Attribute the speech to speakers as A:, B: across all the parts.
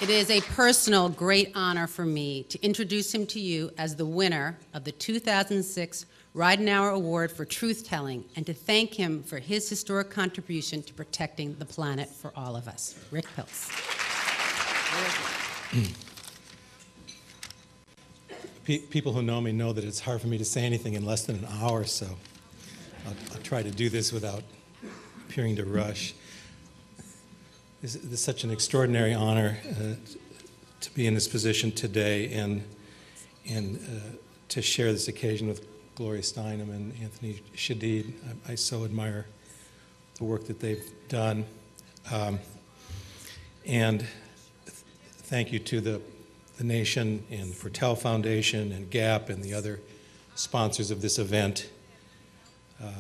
A: It is a personal great honor for me to introduce him to you as the winner of the 2006 Ridenhour Award for Truth-Telling and to thank him for his historic contribution to protecting the planet for all of us. Rick Piltz.
B: People who know me know that it's hard for me to say anything in less than an hour, so I'll try to do this without appearing to rush. This is such an extraordinary honor to be in this position today and to share this occasion with Gloria Steinem and Anthony Shadid. I so admire the work that they've done. And thank you to the Nation and Fertel Foundation and GAP and the other sponsors of this event. I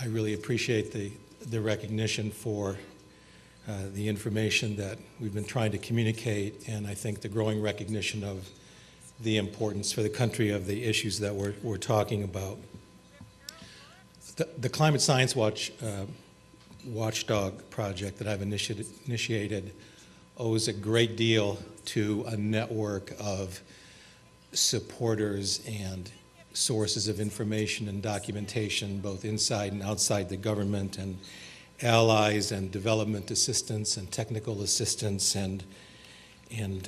B: really appreciate the recognition for the information that we've been trying to communicate, and I think the growing recognition of the importance for the country of the issues that we're talking about. The Climate Science Watchdog project that I've initiated owes a great deal to a network of supporters and sources of information and documentation, both inside and outside the government, and allies and development assistance and technical assistance and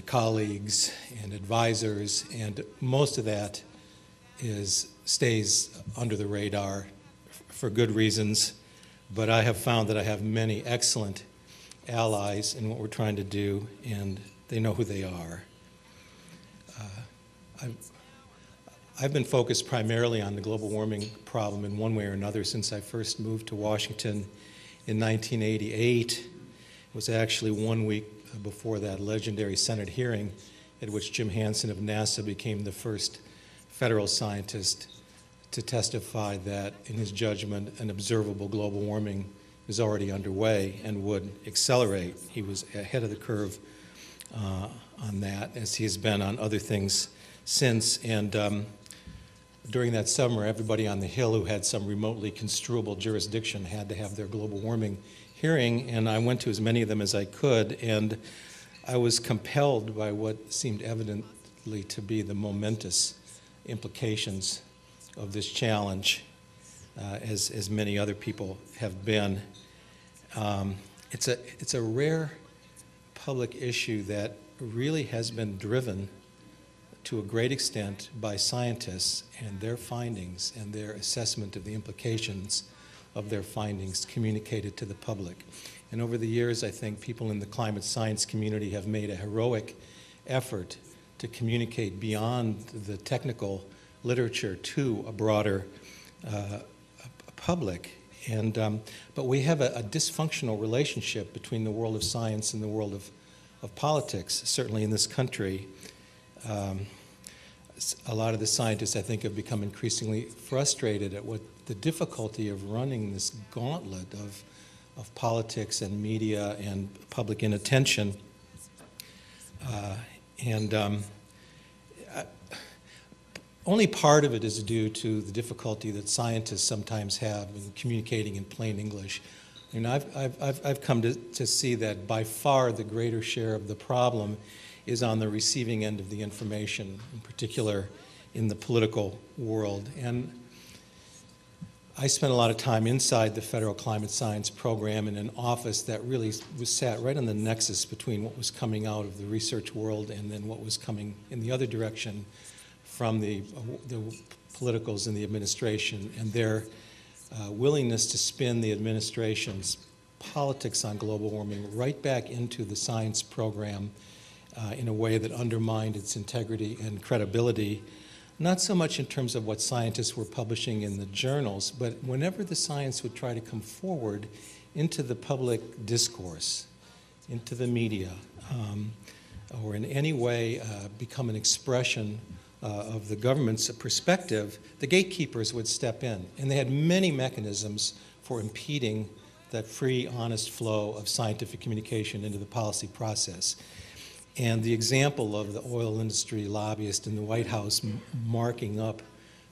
B: colleagues and advisors, and most of that stays under the radar for good reasons, but I have found that I have many excellent allies in what we're trying to do, and they know who they are. I've been focused primarily on the global warming problem in one way or another since I first moved to Washington in 1988. It was actually 1 week before that legendary Senate hearing at which Jim Hansen of NASA became the first federal scientist to testify that, in his judgment, an observable global warming was already underway and would accelerate. He was ahead of the curve on that, as he has been on other things since. And during that summer, everybody on the Hill who had some remotely construable jurisdiction had to have their global warming hearing, and I went to as many of them as I could, and I was compelled by what seemed evidently to be the momentous implications of this challenge, as many other people have been. It's a rare public issue that really has been driven to a great extent by scientists and their findings and their assessment of the implications of their findings communicated to the public. And over the years, I think people in the climate science community have made a heroic effort to communicate beyond the technical literature to a broader public. And, but we have a dysfunctional relationship between the world of science and the world of politics, certainly in this country. A lot of the scientists, I think, have become increasingly frustrated at what the difficulty of running this gauntlet of politics and media and public inattention. Only part of it is due to the difficulty that scientists sometimes have in communicating in plain English. I mean, I've come to see that by far the greater share of the problem is on the receiving end of the information, in particular in the political world. And I spent a lot of time inside the Federal Climate Science Program in an office that really was sat right on the nexus between what was coming out of the research world and then what was coming in the other direction from the politicals in the administration, and their willingness to spin the administration's politics on global warming right back into the science program in a way that undermined its integrity and credibility, not so much in terms of what scientists were publishing in the journals, but whenever the science would try to come forward into the public discourse, into the media, or in any way become an expression of the government's perspective, the gatekeepers would step in. And they had many mechanisms for impeding that free, honest flow of scientific communication into the policy process. And the example of the oil industry lobbyist in the White House marking up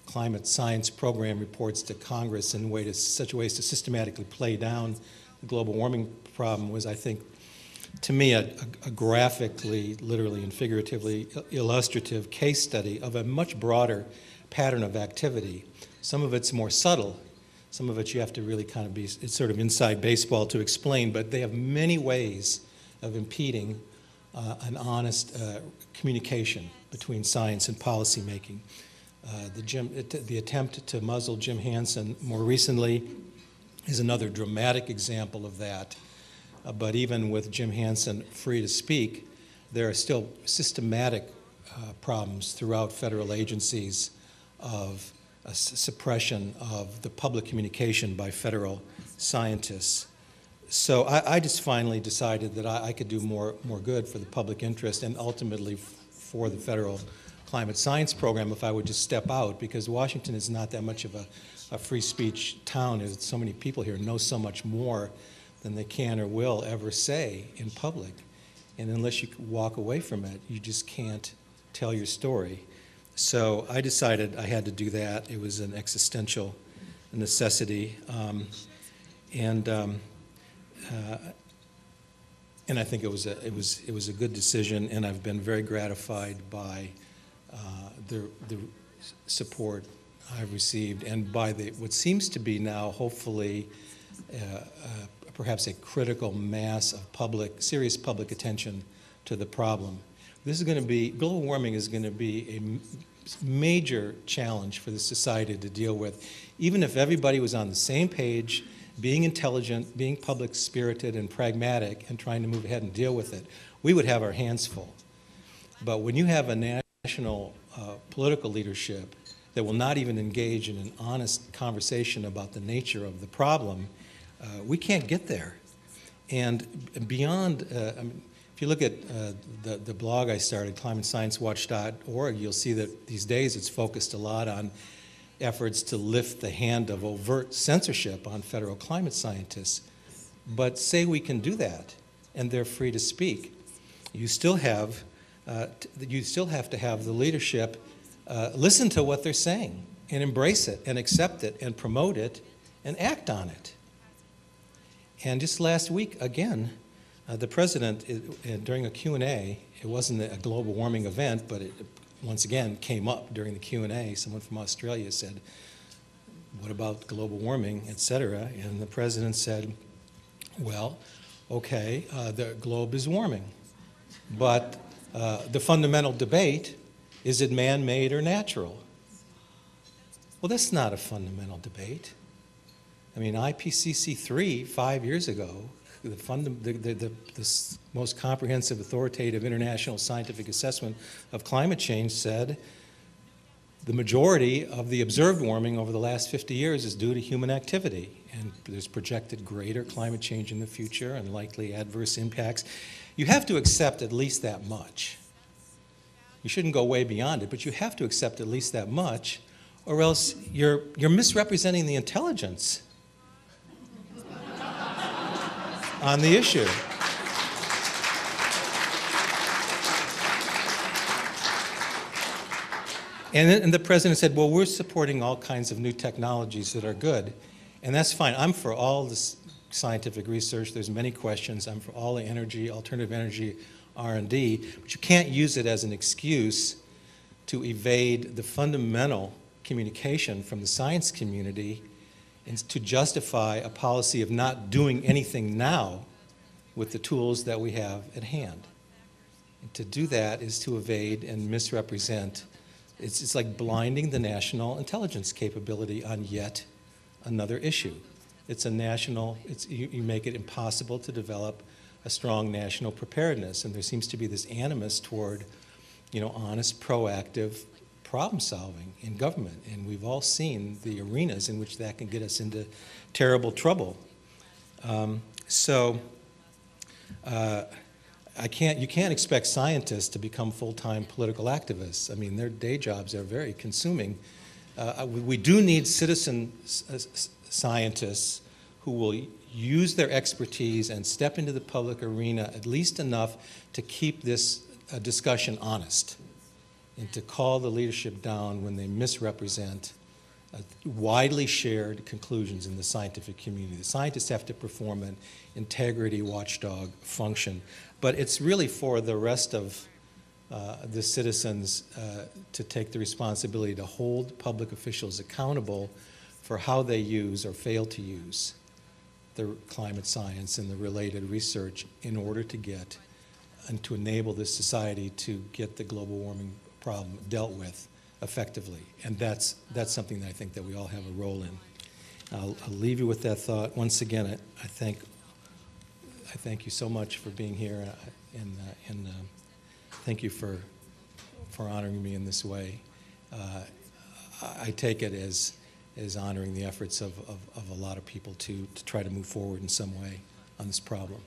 B: climate science program reports to Congress in such ways to systematically play down the global warming problem was, I think, to me, a graphically, literally, and figuratively illustrative case study of a much broader pattern of activity. Some of it's more subtle. Some of it you have to really kind of it's sort of inside baseball to explain, but they have many ways of impeding an honest communication between science and policymaking. The attempt to muzzle Jim Hansen more recently is another dramatic example of that. But even with Jim Hansen free to speak, there are still systematic problems throughout federal agencies of suppression of the public communication by federal scientists. So I just finally decided that I could do more good for the public interest and ultimately for the federal climate science program if I would just step out, because Washington is not that much of a free speech town. There's so many people here know so much more than they can or will ever say in public. And unless you walk away from it, you just can't tell your story. So I decided I had to do that. It was an existential necessity. And I think it was a good decision, and I've been very gratified by the support I've received, and by what seems to be now, hopefully, perhaps a critical mass of serious public attention to the problem. Global warming is going to be a major challenge for the society to deal with, even if everybody was on the same page, being intelligent, being public-spirited and pragmatic, and trying to move ahead and deal with it. We would have our hands full. But when you have a national political leadership that will not even engage in an honest conversation about the nature of the problem, we can't get there. And beyond, if you look at the blog I started, climatesciencewatch.org, you'll see that these days it's focused a lot on efforts to lift the hand of overt censorship on federal climate scientists. But say we can do that, and they're free to speak. You still have to have the leadership listen to what they're saying and embrace it and accept it and promote it and act on it. And just last week, again, the president, during a Q&A, it wasn't a global warming event, but it once again came up during the Q&A. Someone from Australia said, what about global warming, et cetera? And the president said, well, okay, the globe is warming, but the fundamental debate, is it man-made or natural? Well, that's not a fundamental debate. I mean, IPCC 3, 5 years ago, the most comprehensive, authoritative international scientific assessment of climate change said the majority of the observed warming over the last 50 years is due to human activity, and there's projected greater climate change in the future and likely adverse impacts. You have to accept at least that much. You shouldn't go way beyond it, but you have to accept at least that much, or else you're misrepresenting the intelligence on the issue. And the president said, well, we're supporting all kinds of new technologies that are good, and that's fine. I'm for all this scientific research. There's many questions. I'm for all the energy, alternative energy, R&D, but you can't use it as an excuse to evade the fundamental communication from the science community and to justify a policy of not doing anything now with the tools that we have at hand. And to do that is to evade and misrepresent. It's like blinding the national intelligence capability on yet another issue. It's a national, you make it impossible to develop a strong national preparedness, and there seems to be this animus toward, honest, proactive problem solving in government, and we've all seen the arenas in which that can get us into terrible trouble. So You can't expect scientists to become full-time political activists. I mean, their day jobs are very consuming. We do need citizen scientists who will use their expertise and step into the public arena at least enough to keep this discussion honest and to call the leadership down when they misrepresent widely shared conclusions in the scientific community. The scientists have to perform an integrity watchdog function, but it's really for the rest of the citizens to take the responsibility to hold public officials accountable for how they use or fail to use the climate science and the related research in order to get and to enable this society to get the global warming problem dealt with effectively. And that's something that I think that we all have a role in. I'll leave you with that thought. Once again, I thank you so much for being here, and thank you for honoring me in this way. I take it as honoring the efforts of a lot of people to try to move forward in some way on this problem.